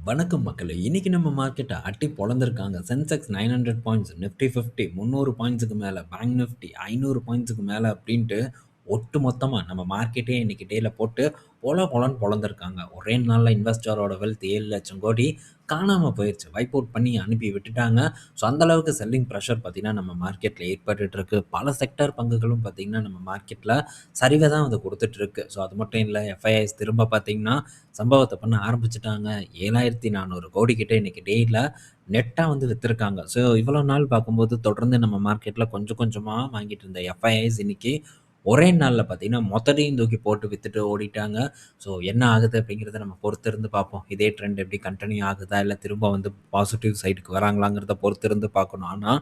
வணக்கம் மக்களே! இன்னைக்கு நம்ம மார்க்கெட்ட அட்டி பொளந்திருக்காங்க. சென்செக்ஸ் 900 பாயிண்ட்ஸ், நிஃப்டி 50 300 பாயிண்ட்ஸுக்கு மேல, பேங்க் நிஃப்டி 500 பாயிண்ட்ஸுக்கு மேல அப்டின்ட்டு ஒட்டு மொத்தமா நம்ம மார்க்கெட்டே இன்னைக்கு டேல போட்டு பொலன்னு பொளந்திருக்காங்க. ஒரே நாள்ல இன்வெஸ்டரோட வெல்த் 7,00,000 கோடி காணாம போயிருச்சு. வைப் அவுட் பண்ணி அனுப்பி விட்டுட்டாங்க. ஸோ அந்த அளவுக்கு செல்லிங் பிரஷர் பார்த்தீங்கன்னா, நம்ம மார்க்கெட்ல ஏற்பட்டுட்டு இருக்கு. பல செக்டார் பங்குகளும் பார்த்தீங்கன்னா, நம்ம மார்க்கெட்ல சரிவ தான் வந்து குடுத்துட்டு இருக்கு. ஸோ அது மட்டும் இல்ல, எஃப்ஐஐஸ் திரும்ப பார்த்தீங்கன்னா, சம்பவத்த பண்ண ஆரம்பிச்சுட்டாங்க. 7,400 கோடி கிட்ட இன்னைக்கு டேல நெட்டா வந்து வித்திருக்காங்க. ஸோ இவ்வளோ நாள் பார்க்கும்போது தொடர்ந்து நம்ம மார்க்கெட்ல கொஞ்சம் கொஞ்சமா வாங்கிட்டு இருந்த எஃப்ஐஐஸ் இன்னைக்கு ஒரே நாள்ல பார்த்தீங்கன்னா, மொத்தத்தையும் தூக்கி போட்டு வித்துட்டு ஓடிட்டாங்க. ஸோ என்ன ஆகுது அப்படிங்கிறத நம்ம பொறுத்திருந்து பார்ப்போம். இதே ட்ரெண்ட் எப்படி கன்டின்யூ ஆகுதா? இல்ல திரும்ப வந்து பாசிட்டிவ் சைடுக்கு வராங்களாங்கிறத பொறுத்திருந்து பார்க்கணும். ஆனா,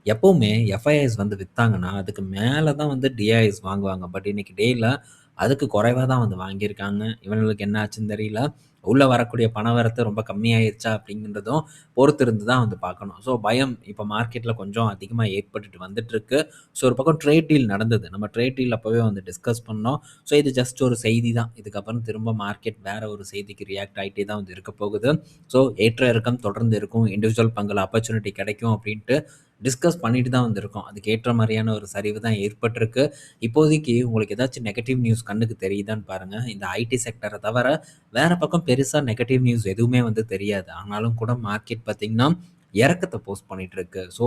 எப்பவுமே எஃப்ஐஐஸ் வந்து வித்தாங்கன்னா, அதுக்கு மேல தான் வந்து டிஐஎஸ் வாங்குவாங்க. பட் இன்னைக்கு டேல அதுக்கு குறைவா தான் வந்து வாங்கியிருக்காங்க. இவங்களுக்கு என்ன ஆச்சுன்னு தெரியல. உள்ள வரக்கூடிய பண வரத்து ரொம்ப கம்மியாயிருச்சா அப்படிங்கிறதும் பொறுத்திருந்து தான் வந்து பார்க்கணும். ஸோ பயம் இப்ப மார்க்கெட்ல கொஞ்சம் அதிகமா ஏற்பட்டுட்டு வந்துட்டுருக்கு. ஸோ ஒரு பக்கம் ட்ரேட் டீல் நடந்தது. நம்ம ட்ரேட் டீல் அப்பவே வந்து டிஸ்கஸ் பண்ணோம். ஸோ இது ஜஸ்ட் ஒரு செய்தி தான். இதுக்கப்புறம் திரும்ப மார்க்கெட் வேற ஒரு செய்திக்கு ரியாக்ட் ஆயிட்டே தான் வந்து இருக்க போகுது. ஸோ ஏற்ற இறக்கம் தொடர்ந்து இருக்கும். இண்டிவிஜுவல் பங்குல ஆப்பர்ச்சுனிட்டி கிடைக்கும் அப்படின்ட்டு டிஸ்கஸ் பண்ணிட்டு தான் வந்திருக்கோம். அதுக்கு ஏற்ற மாரியான ஒரு சரிவு தான் ஏற்பட்டிருக்கு. இப்போதைக்கு உங்களுக்கு ஏதாச்சும் நெகட்டிவ் நியூஸ் கண்ணுக்கு தெரியுதான்னு பாருங்க. இந்த ஐடி செக்டர தவிர வேற பக்கம் பெருசா நெகட்டிவ் நியூஸ் எதுவுமே வந்து தெரியாது. ஆனாலும் கூட மார்க்கெட் பார்த்தீங்கன்னா, இறக்கத்த போஸ்ட் பண்ணிட்டு இருக்கு. ஸோ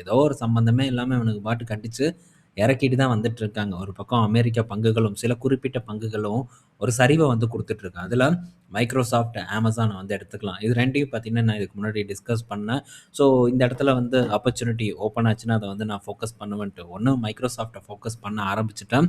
ஏதோ ஒரு சம்மந்தமே இல்லாம இவனுங்க பாட்டுக்கு அடிச்சு இறக்கிட்டு தான் வந்துட்டு இருக்காங்க. ஒரு பக்கம் அமெரிக்க பங்குகளும், சில குறிப்பிட்ட பங்குகளும் ஒரு சரிவ வந்து குடுத்துட்டுருக்கு. அதுல மைக்ரோசாஃப்ட், Amazon வந்து எடுத்துக்கலாம். இது 2யும் பார்த்தீங்கன்னா, நான் இதுக்கு முன்னாடி டிஸ்கஸ் பண்ணேன். ஸோ இந்த இடத்துல வந்து ஆப்பர்ச்சுனிட்டி ஓப்பன் ஆச்சுன்னா, அத வந்து நான் ஃபோக்கஸ் பண்ணுவேன்ட்டு. ஒண்ணு மைக்ரோசாஃப்ட்ட ஃபோக்கஸ் பண்ண ஆரம்பிச்சுட்டேன்.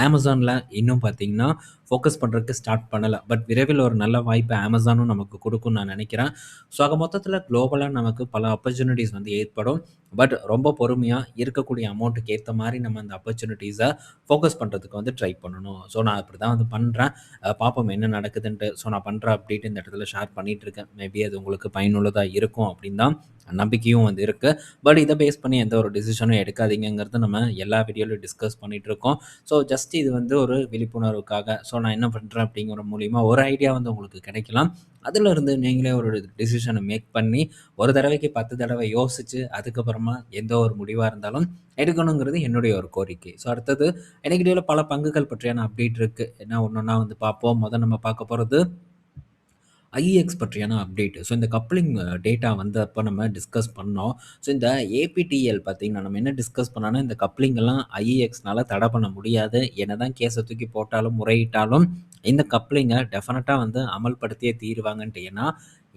Amazonல இன்னும் பார்த்தீங்கன்னா, ஃபோக்கஸ் பண்றதுக்கு ஸ்டார்ட் பண்ணல. பட் விரைவில் ஒரு நல்ல வாய்ப்ப Amazonனும் நமக்கு குடுக்கும்னு நான் நெனைக்கிறேன். ஸோ ஆக மொத்தத்தில குளோபலா நமக்கு பல ஆப்பர்ச்சுனிட்டீஸ் வந்து ஏற்படும். பட் ரொம்ப பொறுமையா இருக்கக்கூடிய அமௌண்ட்டுக்கு ஏத்த மாரி நம்ம அந்த ஆப்பர்ச்சுனிட்டீஸ ஃபோக்கஸ் பண்றதுக்கு வந்து ட்ரை பண்ணணும். ஸோ நான் அப்படிதான் வந்து பண்றேன். பார்ப்போம் என்ன நடக்குதுன்ட்டு. ஸோ நான் பண்ற அப்டேட் இந்த இடத்துல ஷேர் பண்ணிட்டு இருக்கேன். மேபி அது உங்களுக்கு பயனுள்ளதா இருக்கும் அப்படின்னு தான் நம்பிக்கையும் வந்து இருக்கு. பட் இத பேஸ் பண்ணி எந்த ஒரு டிசிஷனும் எடுக்காதீங்கங்கிறத நம்ம எல்லா வீடியோலயும் டிஸ்கஸ் பண்ணிட்டு இருக்கோம். ஸோ ஜஸ்ட் இது வந்து ஒரு விழிப்புணர்வுக்காக. ஸோ நான் என்ன பண்றேன் அப்படிங்கிற மூலியமா ஒரு ஐடியா வந்து உங்களுக்கு கிடைக்கலாம். அதிலிருந்து நீங்களே ஒரு டிசிஷன மேக் பண்ணி, ஒரு தடவைக்கு 10 தடவ யோசிச்சு, அதுக்கப்புறமா எந்த ஒரு முடிவா இருந்தாலும் எடுக்கணுங்கிறது என்னுடைய ஒரு கோரிக்கை. ஸோ அடுத்தது எனக்கு இடையில பல பங்குகள் பற்றியான அப்டேட் இருக்கு. ஏன்னா ஒண்ணொண்ணா வந்து பார்ப்போம். நம்ம பார்க்க போறது ஐஎக்ஸ் பற்றியான அப்டேட். ஸோ இந்த கப்ளிங் டேட்டா வந்தப்ப நம்ம டிஸ்கஸ் பண்ணோம். ஸோ இந்த ஏபிடிஎல் பார்த்தீங்கன்னா, நம்ம என்ன டிஸ்கஸ் பண்ணோம்னா, இந்த கப்ளிங் எல்லாம் ஐஇஎக்ஸ்னால தடை பண்ண முடியாது. என்னதான் கேஸ தூக்கி போட்டாலும், முறையிட்டாலும் இந்த கப்ளிங்க டெஃபினட்டா வந்து அமல்படுத்தியே தீருவாங்கன்ட்டு. ஏன்னா,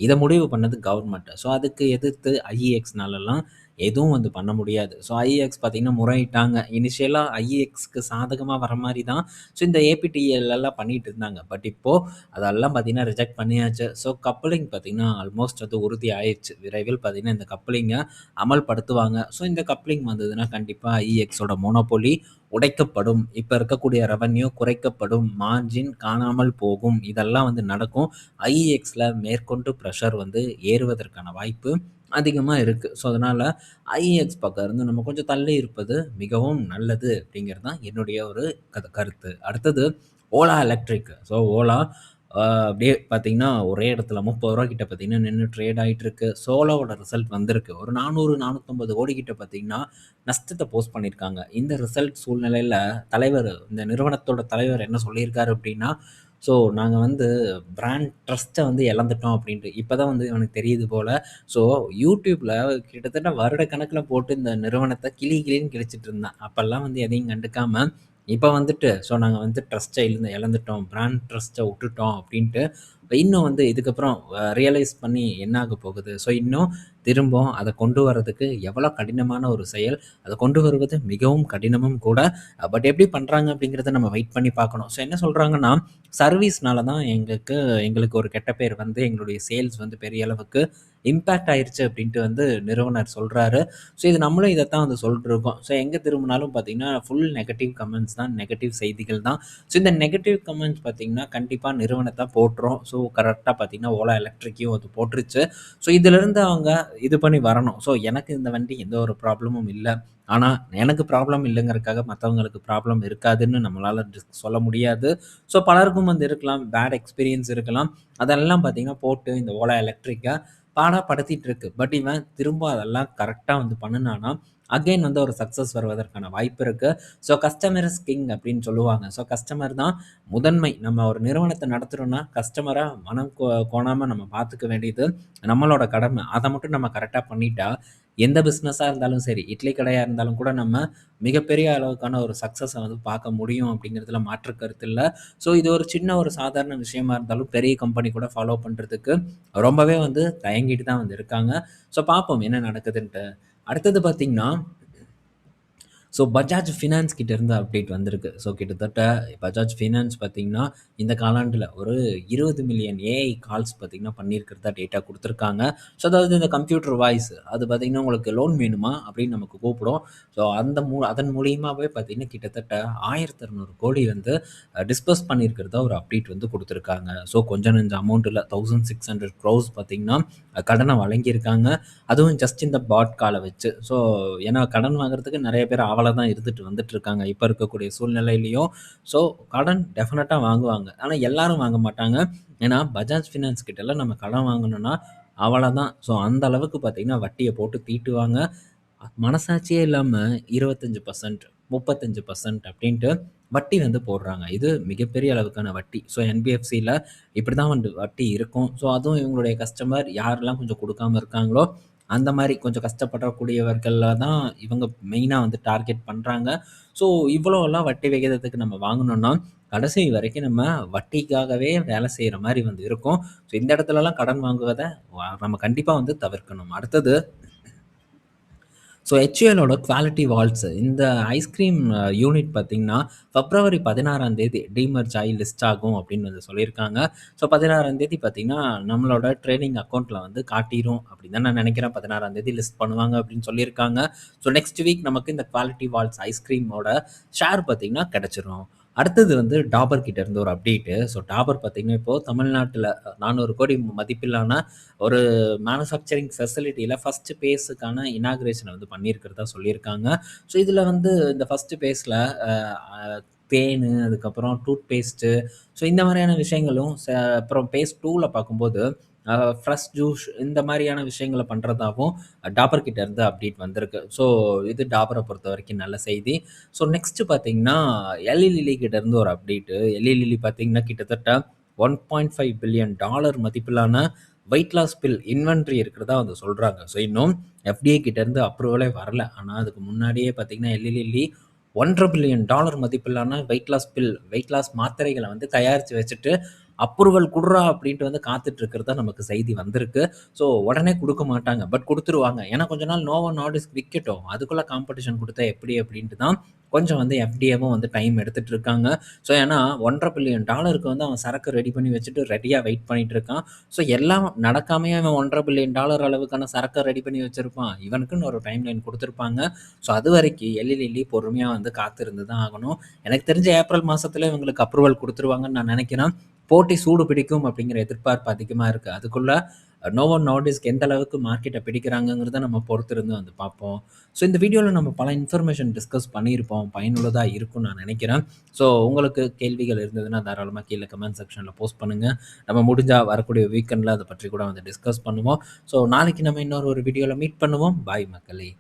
இத முடிவு பண்ணது கவர்மெண்ட். ஸோ அதுக்கு எதிர்த்து ஐஇஎக்ஸ்னாலலாம் எதுவும் வந்து பண்ண முடியாது. ஸோ ஐஇஎக்ஸ் பார்த்தீங்கன்னா முறையிட்டாங்க. இனிஷியலா ஐஇஎக்ஸ்க்கு சாதகமா வர மாரி தான் ஸோ இந்த ஏபிடிஎல் எல்லாம் பண்ணிட்டு இருந்தாங்க. பட் இப்போ அதெல்லாம் பார்த்தீங்கன்னா ரிஜெக்ட் பண்ணியாச்சு. ஸோ கப்ளிங் பார்த்தீங்கன்னா ஆல்மோஸ்ட் அது உறுதி ஆயிருச்சு. விரைவில் பார்த்தீங்கன்னா இந்த கப்ளிங்க அமல்படுத்துவாங்க. ஸோ இந்த கப்ளிங் வந்ததுன்னா கண்டிப்பா ஐஇஎக்ஸோட மோனோபோலி உடைக்கப்படும். இப்ப இருக்கக்கூடிய ரெவென்யூ குறைக்கப்படும். மார்ஜின் காணாமல் போகும். இதெல்லாம் வந்து நடக்கும். ஐஇஎக்ஸ்ல மேற்கொண்டு பிரஷர் வந்து ஏறுவதற்கான வாய்ப்பு அதிகமா இருக்கு. ஸோ அதனால ஐஇஎக்ஸ் பக்கம் இருந்து நம்ம கொஞ்சம் தள்ளி இருப்பது மிகவும் நல்லது அப்படிங்கிறது தான் என்னுடைய ஒரு கருத்து. அடுத்தது ஓலா எலக்ட்ரிக். ஸோ ஓலா அப்படியே பார்த்தீங்கன்னா, ஒரே இடத்துல ரூ. 30 கிட்ட பார்த்தீங்கன்னா நின்னு ட்ரேட் ஆயிட்டு இருக்கு. சோலோவோட ரிசல்ட் வந்திருக்கு. ஒரு 400, 450 கோடி கிட்ட பார்த்தீங்கன்னா, நஷ்டத்த போஸ்ட் பண்ணியிருக்காங்க. இந்த ரிசல்ட் சூழ்நிலையில இந்த நிறுவனத்தோட தலைவர் என்ன சொல்லியிருக்காரு அப்படின்னா, ஸோ நாங்க வந்து பிராண்ட் ட்ரஸ்ட்ட வந்து இழந்துட்டோம் அப்படின்ட்டு. இப்ப தான் வந்து இவனுக்கு தெரியுது போல. ஸோ YouTubeல கிட்டத்தட்ட வருடக்கணக்குல போட்டு இந்த நிறுவனத்த கிழின்னு கிழிச்சிட்டு இருந்தான். அப்பல்லாம் வந்து எதையும் கண்டுக்காம இப்ப வந்துட்டு, ஸோ நாங்க வந்து ட்ரஸ்ட்ட இழந்துட்டோம். பிராண்ட் ட்ரஸ்ட்ட உட்டுட்டோம் அப்டின்ட்டு, இன்னும் வந்து இதுக்கப்புறம் ரியலைஸ் பண்ணி என்ன ஆக போகுது? ஸோ இன்னும் திரும்பவும் அத கொண்டு வரதுக்கு எவ்வளோ கடினமான ஒரு செயல். அத கொண்டு வருவது மிகவும் கடினமும் கூட. பட் எப்படி பண்றாங்க அப்படிங்கிறத நம்ம வெயிட் பண்ணி பார்க்கணும். ஸோ என்ன சொல்றாங்கன்னா, சர்வீஸ்னால தான் எங்களுக்கு ஒரு கெட்ட பேர் வந்து எங்களுடைய சேல்ஸ் வந்து பெரிய அளவுக்கு இம்பாக்ட் ஆயிருச்சு அப்படின்ட்டு வந்து நிறுவனர் சொல்றாரு. ஸோ இது நம்மளும் இதத்தான் வந்து சொல்லிட்டுருக்கோம். ஸோ எங்க திரும்பினாலும் பார்த்தீங்கன்னா, ஃபுல் நெகட்டிவ் கமெண்ட்ஸ் தான், நெகட்டிவ் செய்திகள் தான். ஸோ இந்த நெகட்டிவ் கமெண்ட்ஸ் பார்த்தீங்கன்னா, கண்டிப்பா நிறுவனத்த போட்டுரும். ஸோ கரெக்ட்டா பார்த்தீங்கன்னா, ஓலா எலக்ட்ரிக்கையும் அது போட்டுருச்சு. ஸோ இதிலிருந்து அவங்க இது பண்ணி வரணும். ஸோ எனக்கு இந்த வண்டி எந்த ஒரு ப்ராப்ளமும் இல்ல. ஆனா எனக்கு ப்ராப்ளம் இல்லங்கிறதுக்காக மத்தவங்களுக்கு ப்ராப்ளம் இருக்காதுன்னு நம்மளால சொல்ல முடியாது. ஸோ பலருக்கும் வந்து இருக்கலாம். பேட் எக்ஸ்பீரியன்ஸ் இருக்கலாம். அதெல்லாம் பார்த்தீங்கன்னா போட்டு இந்த ஓலா எலக்ட்ரிக்க பாடாப்படுத்திட்டு இருக்கு. பட் இவன் திரும்ப அதெல்லாம் கரெக்ட்டா வந்து பண்ணுனான்னா, அகைன் வந்து ஒரு சக்சஸ் வருவதற்கான வாய்ப்பு இருக்கு. ஸோ கஸ்டமர் இஸ் கிங் அப்படின்னு சொல்லுவாங்க. ஸோ கஸ்டமர் தான் முதன்மை. நம்ம ஒரு நிறுவனத்த நடத்துறோம்னா, கஸ்டமர மனம் கோணாம நம்ம பார்த்துக்க வேண்டியது நம்மளோட கடமை. அத மட்டும் நம்ம கரெக்ட்டா பண்ணிட்டா, எந்த பிசினஸா இருந்தாலும் சரி, இட்லி கடையா இருந்தாலும் கூட நம்ம மிகப்பெரிய அளவுக்கான ஒரு சக்சஸ வந்து பார்க்க முடியும் அப்படிங்கிறதுல மாற்று கருத்து இல்ல. ஸோ இது ஒரு சின்ன ஒரு சாதாரண விஷயமா இருந்தாலும், பெரிய கம்பெனி கூட ஃபாலோ பண்றதுக்கு ரொம்பவே வந்து தயங்கிட்டு தான் வந்து இருக்காங்க. ஸோ பார்ப்போம் என்ன நடக்குதுன்ட்டு. அடுத்தது பார்த்தீங்கன்னா, ஸோ பஜாஜ் ஃபினான்ஸ் கிட்ட இருந்து அப்டேட் வந்திருக்கு. ஸோ கிட்டத்தட்ட பஜாஜ் ஃபினான்ஸ் பார்த்தீங்கன்னா, இந்த காலாண்டுல ஒரு 20,000,000 ஏஐ கால்ஸ் பார்த்தீங்கன்னா பண்ணியிருக்கிறதா டேட்டா குடுத்துருக்காங்க. ஸோ அதாவது இந்த கம்ப்யூட்டர் வாய்ஸ் அது பார்த்தீங்கன்னா, உங்களுக்கு லோன் வேணுமா? அப்படின்னு நமக்கு கூப்பிடும். ஸோ அதன் மூலியமாவே பார்த்தீங்கன்னா, கிட்டத்தட்ட 1,200 கோடி வந்து டிஸ்பர்ஸ் பண்ணியிருக்கிறதா ஒரு அப்டேட் வந்து குடுத்துருக்காங்க. ஸோ கொஞ்சம் நெஞ்ச அமௌண்ட் இல்ல. 1600 க்ரோர்ஸ் பார்த்தீங்கன்னா, கடன வழங்கியிருக்காங்க. அதுவும் ஜஸ்ட் இந்த பாட் கால வச்சு. ஸோ ஏன்னா கடன் வாங்குறதுக்கு நெறைய பேர் ஆவலா தான் இருந்துட்டு வந்துட்டுருக்காங்க. இப்ப இருக்கக்கூடிய சூழ்நிலையிலயும். ஸோ கடன் டெஃபினட்டா வாங்குவாங்க. ஆனா எல்லாரும் வாங்க மாட்டாங்க. ஏன்னா பஜாஜ் ஃபினான்ஸ் கிட்டலாம் நம்ம கடன் வாங்கணும்னா அவ்வளதான். ஸோ அந்த அளவுக்கு பார்த்தீங்கன்னா, வட்டிய போட்டு தீட்டுவாங்க. மனசாட்சியே இல்லாம 25%, 35% அப்படின்ட்டு வட்டி வந்து போடுறாங்க. இது மிகப்பெரிய அளவுக்கான வட்டி. ஸோ என்பிஎஃப்சில இப்படிதான் வந்து வட்டி இருக்கும். ஸோ அதுவும் இவங்களுடைய கஸ்டமர் யாரெல்லாம் கொஞ்சம் குடுக்காம இருக்காங்களோ, அந்த மாரி கொஞ்சம் கஷ்டப்படக்கூடியவர்கள தான் இவங்க மெயினா வந்து டார்கெட் பண்றாங்க. ஸோ இவ்வளோலாம் வட்டி விகிதத்துக்கு நம்ம வாங்குனோம்னா, கடைசி வரைக்கும் நம்ம வட்டிக்காகவே வேலை செய்ற மாரி வந்து இருக்கும். ஸோ இந்த இடத்துலலாம் கடன் வாங்குவத நம்ம கண்டிப்பா வந்து தவிர்க்கணும். அடுத்தது ஸோ ஹெச்ஏஎல்லோட குவாலிட்டி வால்ட்ஸ் இந்த ஐஸ்கிரீம் யூனிட் பார்த்தீங்கன்னா, பிப்ரவரி 16ஆம் தேதி டீமர்ஜ் ஆயி லிஸ்ட் ஆகும் அப்படின்னு வந்து சொல்லியிருக்காங்க. ஸோ 16ஆம் தேதி பார்த்தீங்கன்னா, நம்மளோட ட்ரேடிங் அக்கவுண்ட்ல வந்து காட்டிரும் அப்படின்னு தான் நான் நினைக்கிறேன். 16ஆம் தேதி லிஸ்ட் பண்ணுவாங்க அப்படின்னு சொல்லியிருக்காங்க. ஸோ நெக்ஸ்ட் வீக் நமக்கு இந்த குவாலிட்டி வால்ட்ஸ் ஐஸ்கிரீமோட ஷேர் பார்த்தீங்கன்னா கிடைச்சிரும். அடுத்தது வந்து டாபர் கிட்ட இருந்து ஒரு அப்டேட்டு. ஸோ டாபர் பார்த்தீங்கன்னா, இப்போ தமிழ்நாட்டுல 400 கோடி மதிப்பிலான ஒரு மேனுஃபேக்சரிங் ஃபெசிலிட்டியில ஃபர்ஸ்ட் பேஸுக்கான இனாகுரேஷன வந்து பண்ணியிருக்கிறதா சொல்லியிருக்காங்க. ஸோ இதில வந்து இந்த ஃபர்ஸ்ட் பேஸ்ல அ அ தேனு, அதுக்கப்புறம் டூத் பேஸ்ட்டு, ஸோ இந்த மாரியான விஷயங்களும் அப்புறம் பேஸ் 2ல பார்க்கும்போது ஃப்ரெஷ் ஜூஸ் இந்த மாரியான விஷயங்கள பண்றதாவும் டாபர் கிட்ட இருந்து அப்டேட் வந்திருக்கு. ஸோ இது டாபர பொறுத்தவரைக்கும் நல்ல செய்தி. ஸோ நெக்ஸ்ட் பார்த்தீங்கன்னா, எல்லி லில்லி கிட்ட இருந்து ஒரு அப்டேட்டு. எல்லி லில்லி பார்த்தீங்கன்னா, கிட்டத்தட்ட $1.5 பில்லியன் மதிப்பிலான வெயிட் லாஸ் பில் இன்வென்டரி இருக்கிறதா வந்து சொல்றாங்க. ஸோ இன்னும் எஃப்டிஏ கிட்ட இருந்து அப்ரூவலே வரல. ஆனா அதுக்கு முன்னாடியே பார்த்தீங்கன்னா, எல்லி லில்லி $1.5 பில்லியன் மதிப்பிலான வெயிட் லாஸ் மாத்திரைகள வந்து தயாரிச்சு வச்சுட்டு, அப்ரூவல் குட்றா அப்படின்ட்டு வந்து காத்துட்டு இருக்கிறதா நமக்கு செய்தி வந்திருக்கு. ஸோ உடனே குடுக்க மாட்டாங்க. பட் குடுத்துருவாங்க. ஏன்னா கொஞ்ச நாள் நோவோ நார்டிஸ்க் விக்கட்டும். அதுக்குள்ள காம்படிஷன் குடுத்தா எப்படி அப்படின்ட்டு தான் கொஞ்சம் வந்து எஃப்டிஏவும் வந்து டைம் எடுத்துட்டு இருக்காங்க. ஸோ ஏன்னா $1.5 பில்லியன் வந்து அவன் சரக்கு ரெடி பண்ணி வச்சுட்டு ரெடியா வெயிட் பண்ணிட்டு இருக்கான். ஸோ எல்லாம் நடக்காமயே அவன் $1.5 பில்லியன் அளவுக்கான சரக்க ரெடி பண்ணி வச்சிருப்பான். இவனுக்குன்னு ஒரு டைம் லைன் குடுத்துருப்பாங்க. ஸோ அதுவரைக்கும் எள்ளி லில்லி பொறுமையா வந்து காத்திருந்து தான் ஆகணும். எனக்கு தெரிஞ்சு ஏப்ரல் மாசத்துல இவங்களுக்கு அப்ரூவல் குடுத்துருவாங்கன்னு நான் நெனைக்கிறேன். போட்டி சூடு பிடிக்கும் அப்படிங்கிற எதிர்பார்ப்பு அதிகமா இருக்கு. அதுக்குள்ள நோவோ நார்டிஸ்க் எந்த அளவுக்கு மார்க்கெட்ட பிடிக்கிறாங்கங்கிறத நம்ம பொறுத்திருந்து வந்து பார்ப்போம். ஸோ இந்த வீடியோல நம்ம பல இன்ஃபர்மேஷன் டிஸ்கஸ் பண்ணியிருப்போம். பயனுள்ளதா இருக்கும்னு நான் நெனைக்கிறேன். ஸோ உங்களுக்கு கேள்விகள் இருந்ததுன்னா தாராளமா கீழ கமெண்ட் செக்ஷன்ல போஸ்ட் பண்ணுங்க. நம்ம முடிஞ்சா வரக்கூடிய வீக்கெண்ட்ல அத பற்றி கூட வந்து டிஸ்கஸ் பண்ணுவோம். ஸோ நாளைக்கு நம்ம இன்னொரு ஒரு வீடியோல மீட் பண்ணுவோம். பாய் மக்களே!